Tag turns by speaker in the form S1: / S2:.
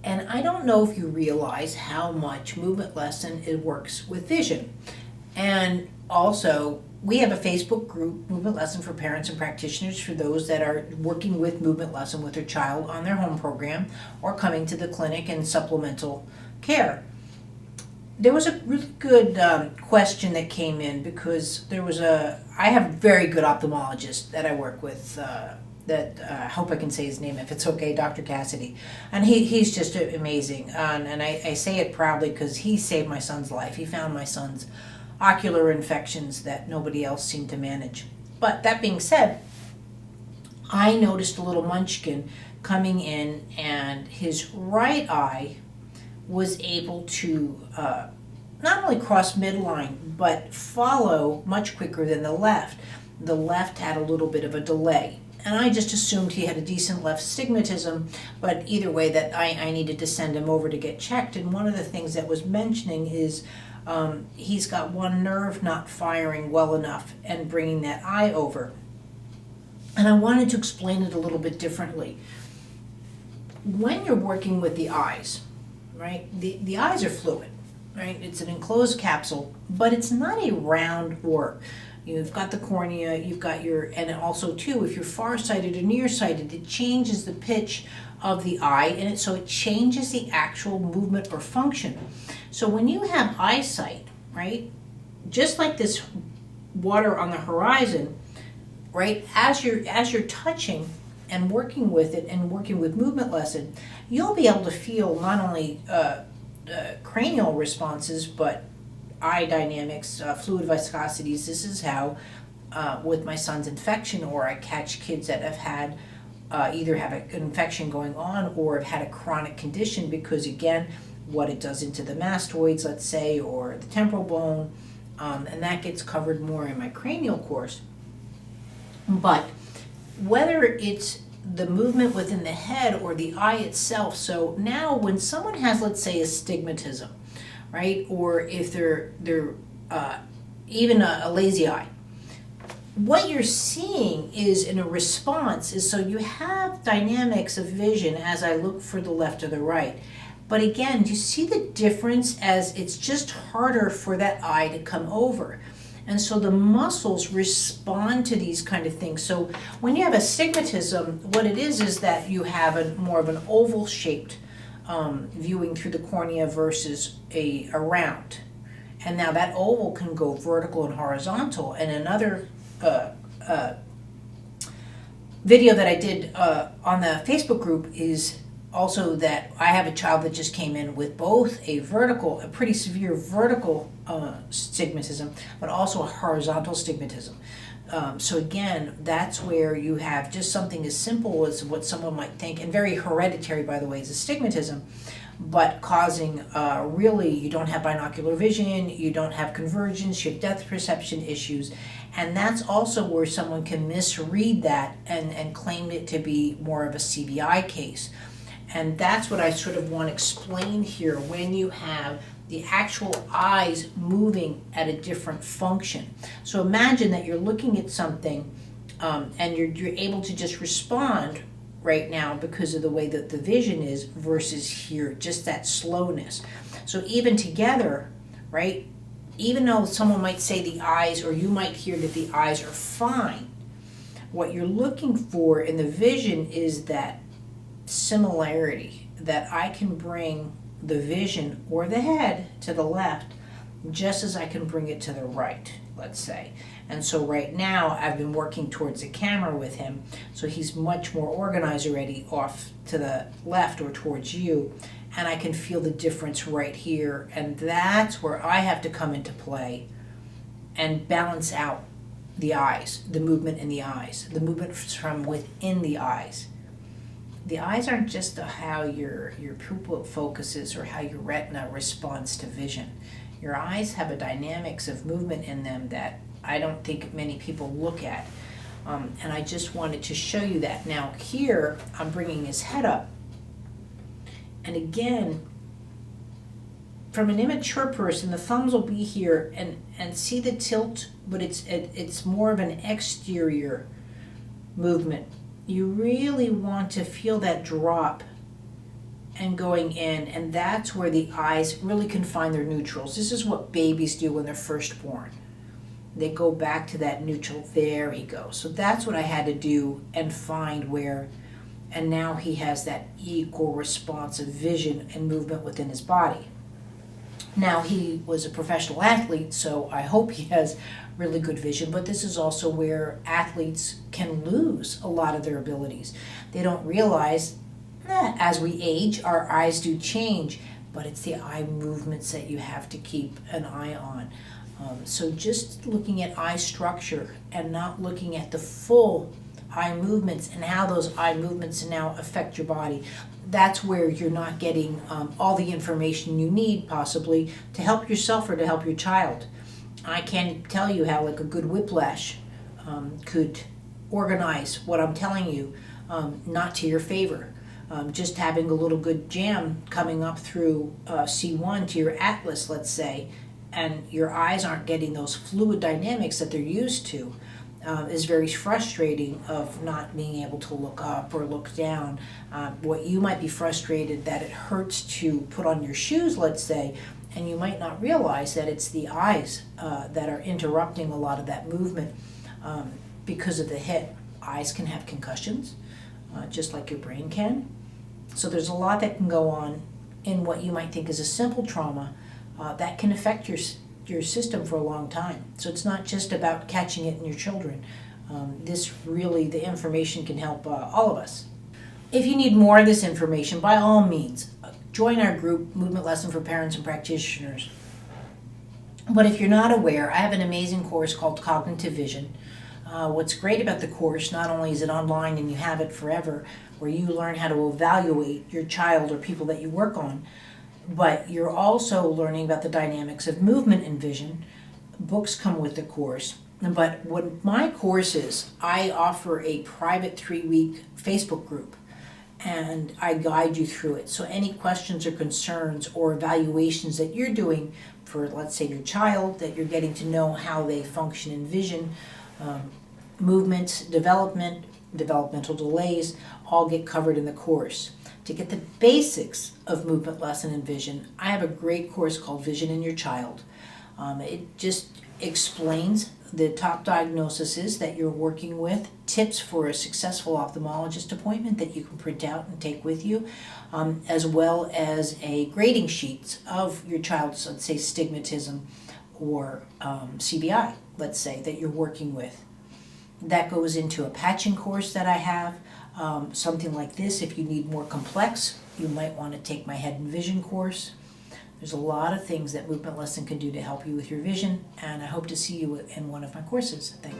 S1: And I don't know if you realize how much Movement Lesson it works with vision. And also, we have a Facebook group, Movement Lesson for Parents and Practitioners, for those that are working with Movement Lesson with their child on their home program or coming to the clinic in supplemental care. There was a really good question that came in because I have a very good ophthalmologist that I work with, I hope I can say his name if it's okay, Dr. Cassidy. And he's just amazing. And I say it proudly because he saved my son's life. He found my son's ocular infections that nobody else seemed to manage. But that being said, I noticed a little munchkin coming in, and his right eye was able to not only cross midline, but follow much quicker than the left. The left had a little bit of a delay. And I just assumed he had a decent left stigmatism, but either way that I needed to send him over to get checked. And one of the things that was mentioning is he's got one nerve not firing well enough and bringing that eye over. And I wanted to explain it a little bit differently. When you're working with the eyes, right, the eyes are fluid, right? It's an enclosed capsule, but it's not a round orb. You've got the cornea, you've got and also too, if you're farsighted or nearsighted, it changes the pitch of the eye, and so it changes the actual movement or function. So when you have eyesight, right, just like this water on the horizon, right, as you're touching and working with it and working with Movement Lesson, you'll be able to feel not only cranial responses, but eye dynamics, fluid viscosities. This is how, with my son's infection, or I catch kids that have had either have an infection going on or have had a chronic condition because, again, what it does into the mastoids, let's say, or the temporal bone, and that gets covered more in my cranial course. But whether it's the movement within the head or the eye itself, so now when someone has, let's say, astigmatism, right, or if they're even a lazy eye, what you're seeing is in a response is, so you have dynamics of vision as I look for the left or the right. But again, do you see the difference as it's just harder for that eye to come over? And so the muscles respond to these kind of things. So when you have astigmatism, what it is that you have more of an oval shaped viewing through the cornea versus a round. And now that oval can go vertical and horizontal. And another video that I did on the Facebook group is also that I have a child that just came in with both a pretty severe vertical stigmatism, but also a horizontal stigmatism. So again, that's where you have just something as simple as what someone might think, and very hereditary, by the way, is astigmatism, but causing really, you don't have binocular vision, you don't have convergence, you have depth perception issues. And that's also where someone can misread that and claim it to be more of a CBI case. And that's what I sort of want to explain here when you have the actual eyes moving at a different function. So imagine that you're looking at something and you're able to just respond right now because of the way that the vision is versus here, just that slowness. So even together, right, even though someone might say the eyes, or you might hear that the eyes are fine, what you're looking for in the vision is that similarity, that I can bring the vision or the head to the left just as I can bring it to the right, let's say. And so right now I've been working towards the camera with him, so he's much more organized already off to the left or towards you, and I can feel the difference right here. And that's where I have to come into play and balance out the eyes, the movement in the eyes, the movement from within the eyes. The eyes aren't just how your pupil focuses or how your retina responds to vision. Your eyes have a dynamics of movement in them that I don't think many people look at. And I just wanted to show you that. Now here, I'm bringing his head up. And again, from an immature person, the thumbs will be here and see the tilt, but it's more of an exterior movement. You really want to feel that drop and going in, and that's where the eyes really can find their neutrals. This is what babies do when they're first born. They go back to that neutral. There he goes. So that's what I had to do and find where, and now he has that equal response of vision and movement within his body. Now, he was a professional athlete, so I hope he has really good vision, but this is also where athletes can lose a lot of their abilities. They don't realize that as we age, our eyes do change, but it's the eye movements that you have to keep an eye on. So just looking at eye structure and not looking at the full eye movements and how those eye movements now affect your body, that's where you're not getting all the information you need possibly to help yourself or to help your child. I can't tell you how like a good whiplash could organize what I'm telling you, not to your favor. Just having a little good jam coming up through C1 to your atlas, let's say, and your eyes aren't getting those fluid dynamics that they're used to, is very frustrating of not being able to look up or look down. What you might be frustrated that it hurts to put on your shoes, let's say, and you might not realize that it's the eyes that are interrupting a lot of that movement because of the hit. Eyes can have concussions, just like your brain can. So there's a lot that can go on in what you might think is a simple trauma that can affect your system for a long time. So it's not just about catching it in your children. This really, the information can help all of us. If you need more of this information, by all means, join our group, Movement Lesson for Parents and Practitioners. But if you're not aware, I have an amazing course called Cognitive Vision. What's great about the course, not only is it online and you have it forever, where you learn how to evaluate your child or people that you work on, but you're also learning about the dynamics of movement and vision. Books come with the course. But what my course is, I offer a private 3-week Facebook group, and I guide you through it. So any questions or concerns or evaluations that you're doing for, let's say, your child, that you're getting to know how they function in vision, movements, developmental delays, all get covered in the course. To get the basics of movement lesson and vision, I have a great course called Vision in Your Child. It just explains the top diagnoses that you're working with, tips for a successful ophthalmologist appointment that you can print out and take with you, as well as a grading sheet of your child's, let's say, stigmatism or CBI, let's say, that you're working with. That goes into a patching course that I have. Something like this, if you need more complex, you might want to take my Head and Vision course. There's a lot of things that Movement Lesson can do to help you with your vision, and I hope to see you in one of my courses. Thanks.